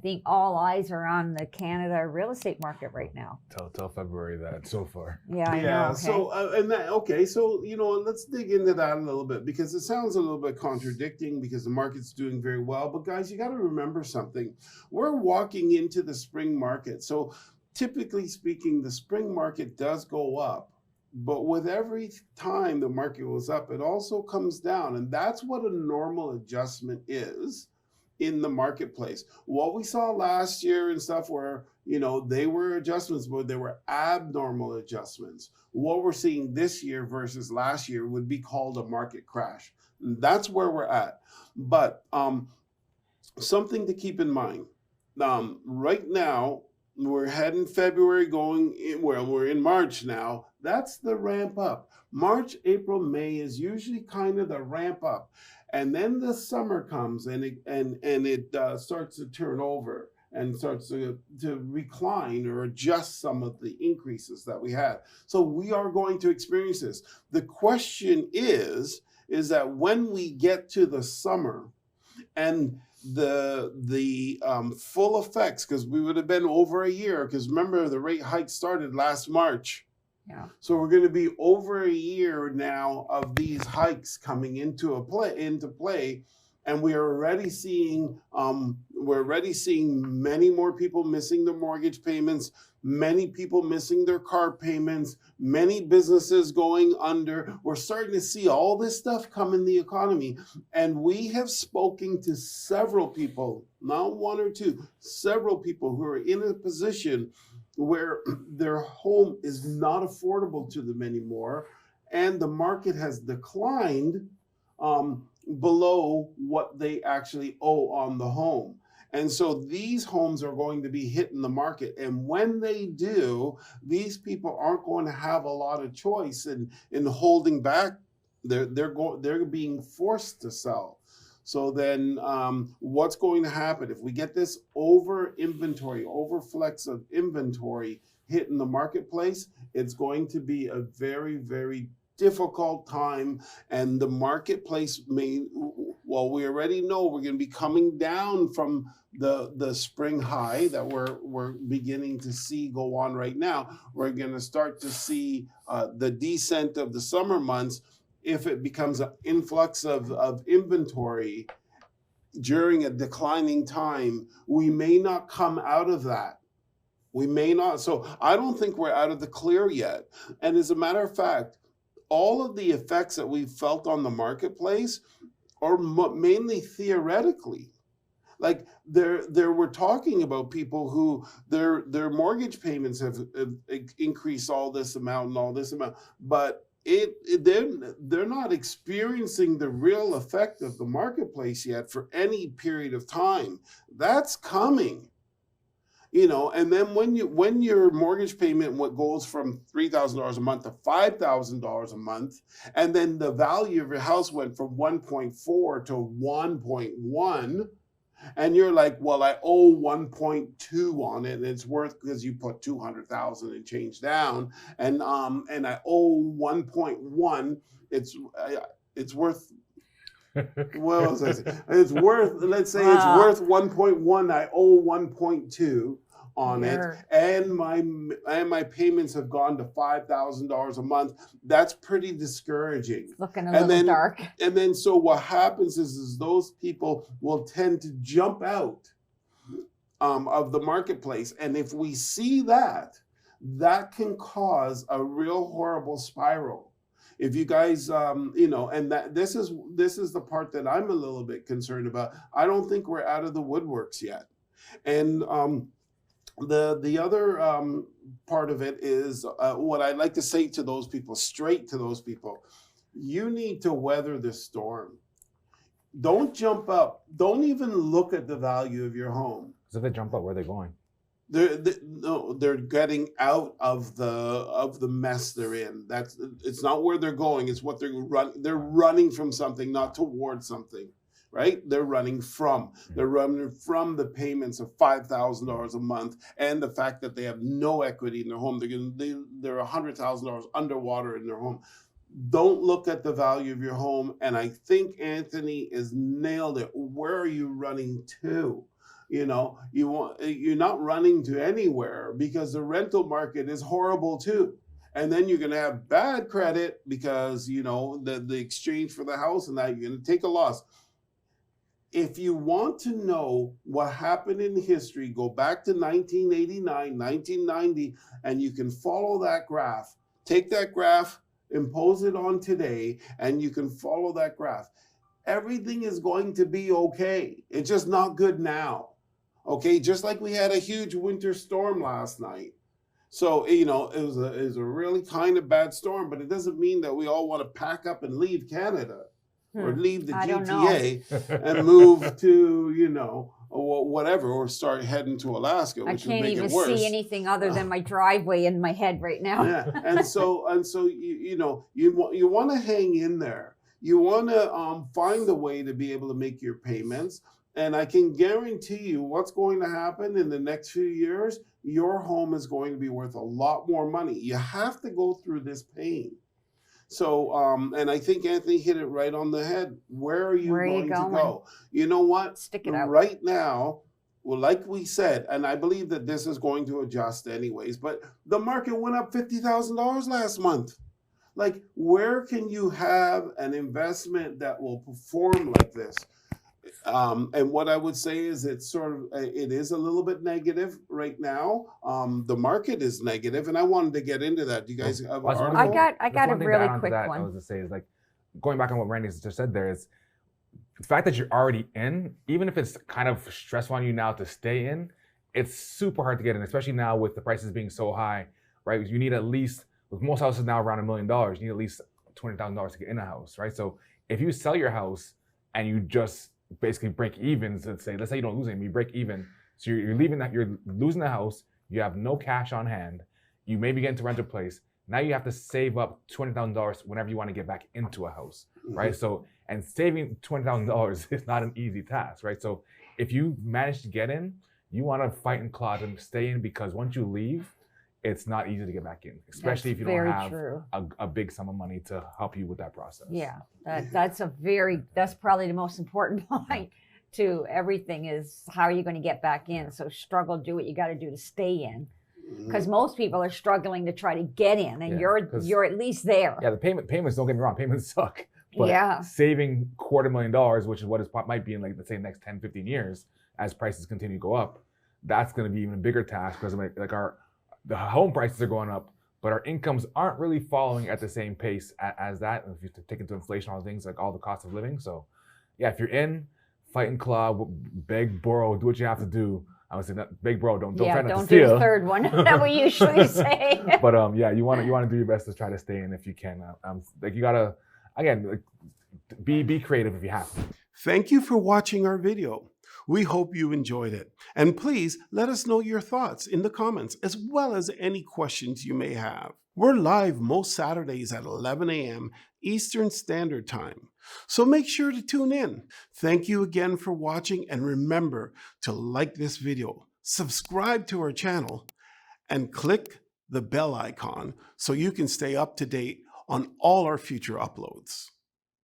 think all eyes are on the Canada real estate market right now. Till February that so far. Yeah, I Yeah. know. Okay. So so let's dig into that a little bit, because it sounds a little bit contradicting because the market's doing very well. But guys, you got to remember something. We're walking into the spring market. So typically speaking, the spring market does go up. But with every time the market goes up, it also comes down. And that's what a normal adjustment is in the marketplace. What we saw last year and stuff where, they were adjustments, but they were abnormal adjustments. What we're seeing this year versus last year would be called a market crash. And that's where we're at. But something to keep in mind. Right now, we're heading February we're in March now. That's the ramp up. March, April, May is usually kind of the ramp up. And then the summer comes and it starts to turn over and starts to recline or adjust some of the increases that we had. So we are going to experience this. The question is that when we get to the summer and the full effects, because we would have been over a year, because remember the rate hike started last March. Yeah. So we're going to be over a year now of these hikes coming into play, and we are already seeing many more people missing their mortgage payments, many people missing their car payments, many businesses going under. We're starting to see all this stuff come in the economy, and we have spoken to several people, not one or two, several people who are in a position where their home is not affordable to them anymore, and the market has declined below what they actually owe on the home. And so these homes are going to be hitting the market. And when they do, these people aren't going to have a lot of choice in holding back. They're being forced to sell. So then what's going to happen if we get this overflex of inventory hit in the marketplace? It's going to be a very, very difficult time, and the marketplace we already know we're going to be coming down from the spring high that we're beginning to see go on right now. We're going to start to see the descent of the summer months. If it becomes an influx of inventory during a declining time, we may not come out of that. We may not. So I don't think we're out of the clear yet. And as a matter of fact, all of the effects that we've felt on the marketplace are mainly theoretically. Like we're talking about people who their mortgage payments have increased all this amount, but they're not experiencing the real effect of the marketplace yet for any period of time. That's coming. And then when your mortgage payment goes from $3,000 a month to $5,000 a month, and then the value of your house went from 1.4 to 1.1, and you're like, well, I owe 1.2 on it, and it's worth, because you put 200,000 and change down, and I owe 1.1. It's worth. What was I saying? It's worth. Let's say it's worth 1.1. I owe 1.2 on it, and my payments have gone to $5,000 a month. That's pretty discouraging. Looking a little dark. And then so what happens is those people will tend to jump out of the marketplace, and if we see that can cause a real horrible spiral. If you guys, and that this is the part that I'm a little bit concerned about. I don't think we're out of the woodworks yet, and the other part of it is what I like to say to those people, straight to those people: you need to weather the storm. Don't jump up. Don't even look at the value of your home. So if they jump up, where are they going? They're getting out of the mess they're in. It's not where they're going. It's what they're running from something, not towards something, right? They're running from the payments of $5,000 a month and the fact that they have no equity in their home. They're $100,000 underwater in their home. Don't look at the value of your home. And I think Anthony has nailed it. Where are you running to? you're not running to anywhere because the rental market is horrible too. And then you're going to have bad credit because the exchange for the house and that you're going to take a loss. If you want to know what happened in history, go back to 1989, 1990, and you can follow that graph. Take that graph, impose it on today, and you can follow that graph. Everything is going to be okay. It's just not good now. Okay, just like we had a huge winter storm last night. So, it was a really kind of bad storm, but it doesn't mean that we all want to pack up and leave Canada. Or leave the GTA and move to, whatever, or start heading to Alaska, which would make it worse. I can't even see anything other than my driveway in my head right now. Yeah, and so you want to hang in there. You want to find a way to be able to make your payments. And I can guarantee you what's going to happen in the next few years. Your home is going to be worth a lot more money. You have to go through this pain. So, and I think Anthony hit it right on the head. Where are you going to go? You know what? Stick it out. Right now, well, like we said, and I believe that this is going to adjust anyways, but the market went up $50,000 last month. Like, where can you have an investment that will perform like this? And what I would say is it is a little bit negative right now. The market is negative, and I wanted to get into that. Do you guys have an article? I got a really quick one. I was to say is like going back on what Randy just said there is the fact that you're already in, even if it's kind of stressful on you now to stay in, it's super hard to get in, especially now with the prices being so high, right? You need at least, with most houses now around $1 million, you need at least $20,000 to get in a house, right? So if you sell your house and you just basically break even, let's say you don't lose anything, you break even. So you're losing the house, you have no cash on hand, you maybe get into rent a place. Now you have to save up $20,000 whenever you want to get back into a house, right? So, and saving $20,000 is not an easy task, right? So if you manage to get in, you want to fight and claw to stay in, because once you leave, it's not easy to get back in, especially if you don't have a big sum of money to help you with that process. Yeah, that's probably the most important point to everything is how are you going to get back in? So struggle, do what you got to do to stay in. Because most people are struggling to try to get in, and you're at least there. Yeah, the payments, don't get me wrong, payments suck. But saving $250,000, which is what it might be in, like, let's say, the next 10, 15 years, as prices continue to go up, that's going to be even a bigger task, because the home prices are going up, but our incomes aren't really following at the same pace as that. And if you take into inflation, all the things, like all the cost of living. So yeah, if you're in, fight and claw, beg, borrow, do what you have to do. I would say not beg, borrow, don't try not to steal. Do the third one that we usually say. But yeah, you want to do your best to try to stay in if you can. Like, you gotta, again, be creative if you have to. Thank you for watching our video. We hope you enjoyed it. And please let us know your thoughts in the comments, as well as any questions you may have. We're live most Saturdays at 11 a.m. Eastern Standard Time, so make sure to tune in. Thank you again for watching, and remember to like this video, subscribe to our channel, and click the bell icon so you can stay up to date on all our future uploads.